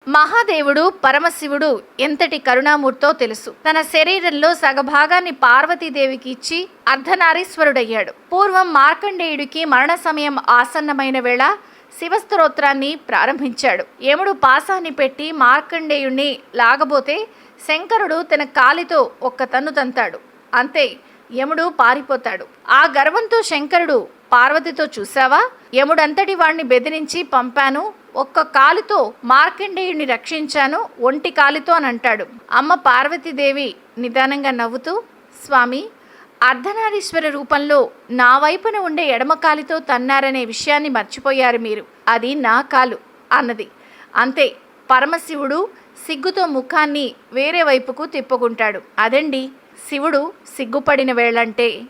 మహాదేవుడు పరమశివుడు ఎంతటి కరుణామూర్తో తెలుసు. తన శరీరంలో సగభాగాన్ని పార్వతీదేవికి ఇచ్చి అర్ధనారీశ్వరుడయ్యాడు. పూర్వం మార్కండేయుడికి మరణ సమయం ఆసన్నమైన వేళ శివస్తోత్రాన్ని ప్రారంభించాడు. యముడు పాసాన్ని పెట్టి మార్కండేయుణ్ణి లాగబోతే శంకరుడు తన కాలితో ఒక్క తన్ను తంతాడు. అంతే, యముడు పారిపోతాడు. ఆ గర్వంతో శంకరుడు పార్వతితో, చూసావా, యముడంతటి వాణ్ణి బెదిరించి పంపాను, ఒక్క కాలుతో మార్కండేయుడిని రక్షించాను, ఒంటి కాలితో అని అంటాడు. అమ్మ పార్వతీదేవి నిదానంగా నవ్వుతూ, స్వామి, అర్ధనారీశ్వర రూపంలో నా వైపున ఉండే ఎడమ కాలితో తన్నారనే విషయాన్ని మర్చిపోయారు మీరు, అది నా కాలు అన్నది. అంతే, పరమశివుడు సిగ్గుతో ముఖాన్ని వేరే వైపుకు తిప్పుకుంటాడు. అదండి శివుడు సిగ్గుపడిన వేళంటే.